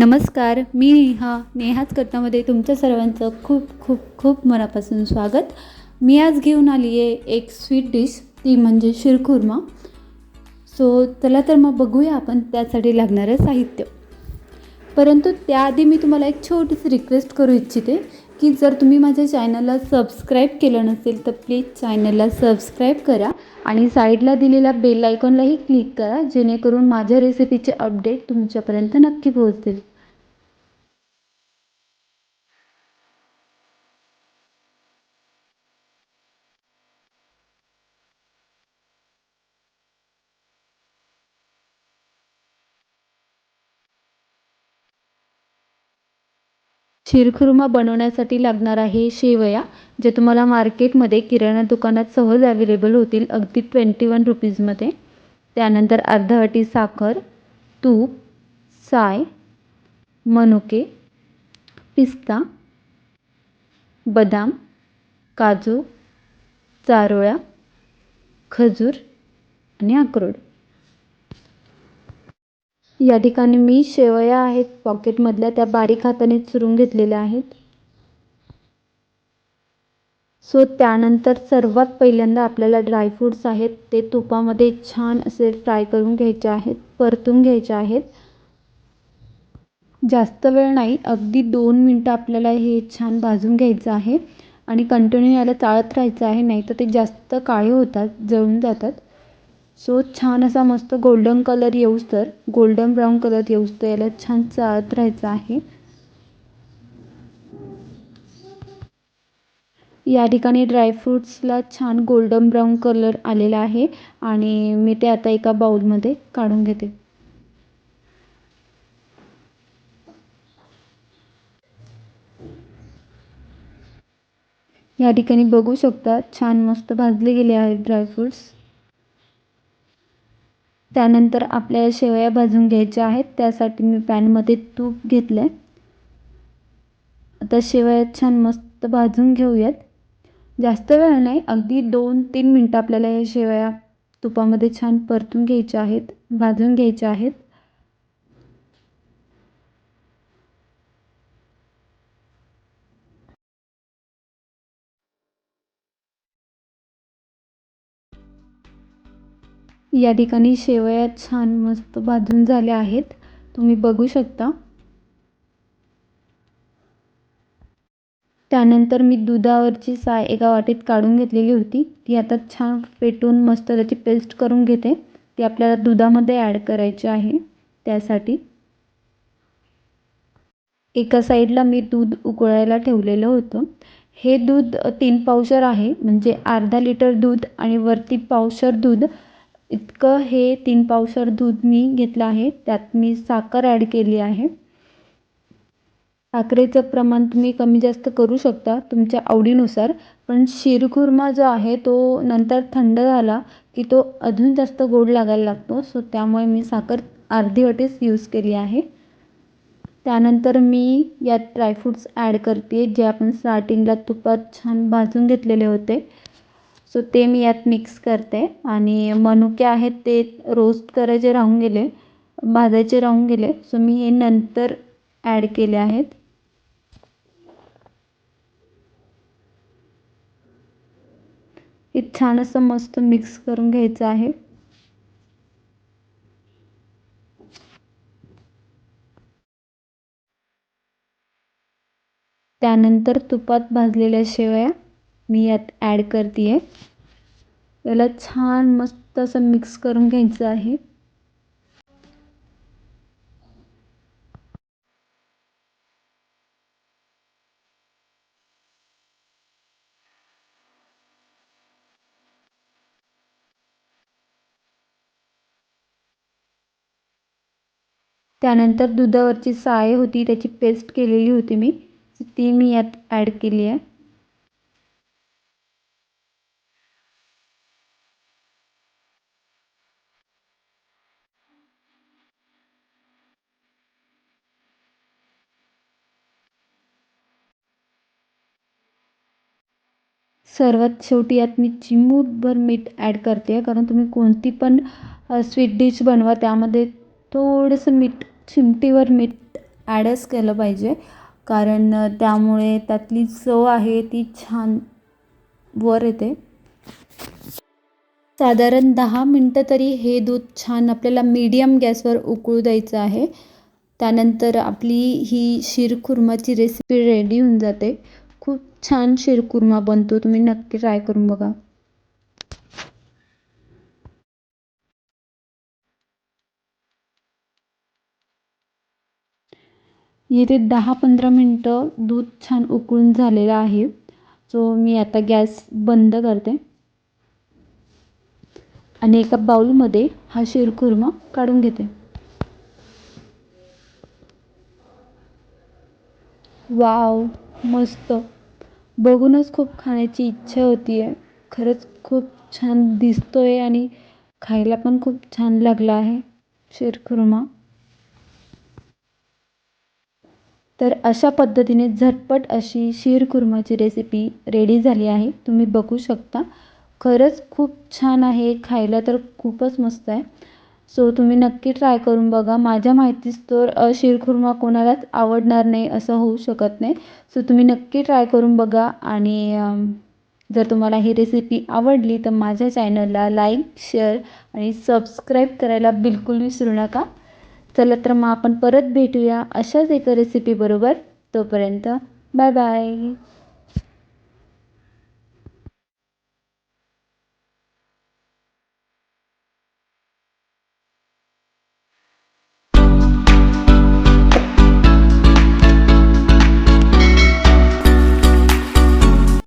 नमस्कार, मी नेहाच कथामध्ये तुमच्या सर्वांचं खूप खूप खूप मनापासून स्वागत. मी आज घेऊन आली आहे एक स्वीट डिश, ती म्हणजे शिरखुर्मा. चला तर मग बघूया आपण त्यासाठी लागणारं साहित्य. परंतु त्याआधी मी तुम्हाला एक छोटीशी रिक्वेस्ट करू इच्छिते की जर तुम्ही माझ्या चॅनलला सबस्क्राईब केलं नसेल तर प्लीज चॅनलला सबस्क्राईब करा आणि साईडला दिलेल्या बेल आयकॉनलाही क्लिक करा, जेणेकरून माझ्या रेसिपीचे अपडेट तुमच्यापर्यंत नक्की पोहोचतील. शिरखुर्मा बनवण्यासाठी लागणार आहे शेवया, जे तुम्हाला मार्केटमध्ये किराणा दुकानात सहज अवेलेबल होतील, अगदी 21 रुपीजमध्ये. त्यानंतर अर्धा वाटी साखर, तूप, साय, मनुके, पिस्ता, बदाम, काजू, चारोळ्या, खजूर आणि अक्रोड. या ठिकाणी मी शेवया आहेत पॉकेटमधल्या, त्या बारीक हाताने चुरून घेतलेल्या आहेत. त्यानंतर सर्वात पहिल्यांदा आपल्याला ड्रायफ्रूट्स आहेत ते तुपामध्ये छान असे फ्राय करून घ्यायचे आहेत, परतून घ्यायचे आहेत. जास्त वेळ नाही, अगदी 2 मिनटं आपल्याला हे छान भाजून घ्यायचं आहे आणि कंटिन्यू याला चाळत राहायचं आहे, नाही तर ते जास्त काळे होतात, जळून जातात. छान असा मस्त गोल्डन कलर येऊस्तर, गोल्डन ब्राऊन कलर येऊस्तर याला छान चाळत राहायचं आहे. या ठिकाणी ड्रायफ्रूट्सला छान गोल्डन ब्राऊन कलर आलेला आहे आणि मी ते आता एका बाउलमध्ये काढून घेते. या ठिकाणी बघू शकता छान मस्त भाजले गेले आहेत ड्रायफ्रूट्स. त्यानंतर आपल्याला शेवया भाजून घ्यायच्या आहेत, त्यासाठी मी पॅनमध्ये तूप घेतलं आहे. आता शेवया छान मस्त भाजून घेऊयात. जास्त वेळ नाही, अगदी 2-3 मिनटं आपल्याला या शेवया तुपामध्ये छान परतून घ्यायच्या आहेत, भाजून घ्यायच्या आहेत. या ठिकाणी शेवया छान मस्त भाजून झाल्या आहेत, तुम्ही बघू शकता. त्यानंतर मी दुधावरची साय एका वाटीत काढून घेतलेली होती, ती आता छान फेटून मस्त त्याची पेस्ट करून घेते. ती आपल्याला दुधामध्ये ॲड करायची आहे. त्यासाठी एका साईडला मी दूध उकळायला ठेवलेलं होतं. हे दूध 3 पावशर आहे, म्हणजे अर्धा लिटर दूध आणि वरती पावशर दूध इतकं हे 3 पावशर दूध मी घेतलं आहे. त्यात मी साखर ॲड केली आहे. साखरेचं प्रमाण तुम्ही कमी जास्त करू शकता तुमच्या आवडीनुसार, पण शिरखुर्मा जो आहे तो नंतर थंड झाला की तो अजून जास्त गोड लागायला लागतो. त्यामुळे मी साखर अर्धी वाटीच यूज केली आहे. त्यानंतर मी यात ड्रायफ्रूट्स ॲड करते, जे आपण स्टार्टिंगला तुपात छान भाजून घेतलेले होते. ते मी यात मिक्स करते आणि मनुके आहेत ते रोस्ट करायचे राहून गेले, भाजायचे राहून गेले. मी हे नंतर ॲड केले आहेत. हे छान असं मस्त मिक्स करून घ्यायचं आहे. त्यानंतर तुपात भाजलेल्या शेवया मी यात ॲड करते आहे. याला छान मस्त असं मिक्स करून घ्यायचं आहे. त्यानंतर दुधावरची साय होती, त्याची पेस्ट केलेली होती मी, ती मी यात ॲड केली आहे. सर्वात शेवटी यात मी चिमूटभर मीठ ॲड करते आहे, कारण तुम्ही कोणती पण स्वीट डिश बनवा त्यामध्ये थोडंसं मीठ, चिमटीभर मीठ ॲडच केलं पाहिजे, कारण त्यामुळे त्यातली चव आहे ती छान वर येते. साधारण 10 मिनटं तरी हे दूध छान आपल्याला मीडियम गॅसवर उकळू द्यायचं आहे. त्यानंतर आपली ही शीरखुर्माची रेसिपी रेडी होऊन जाते. खूप छान शीरखुर्मा बनतो, तुम्ही नक्की ट्राय करून बघा. येथे 10-15 मिनटं दूध छान उकळून झालेलं आहे. सो मी आता गॅस बंद करते आणि एका बाउलमध्ये हा शीरखुर्मा काढून घेते. वाव, मस्त! बघूनच खूप खाण्याची इच्छा होती आहे. खरंच खूप छान दिसतोय आणि खायला पण खूप छान लागला आहे शीरखुर्मा. तर अशा पद्धतीने झटपट अशी शीरखुर्माची रेसिपी रेडी झाली आहे. तुम्ही बघू शकता. खरंच खूप छान आहे. खायला तर खूपच मस्त आहे. सो तुम्ही नक्की ट्राय करून बघा. माझ्या माहितीस तर शीरखुर्मा कोणालाच आवडणार नाही असं होऊ शकत नाही. सो तुम्ही नक्की ट्राय करून बघा आणि जर तुम्हाला ही रेसिपी आवडली तर माझ्या चॅनलला लाईक, शेअर आणि सबस्क्राईब करायला बिलकुल विसरू नका. चला तर मग आपण परत भेटूया अशाच एका रेसिपीबरोबर. तोपर्यंत बाय बाय.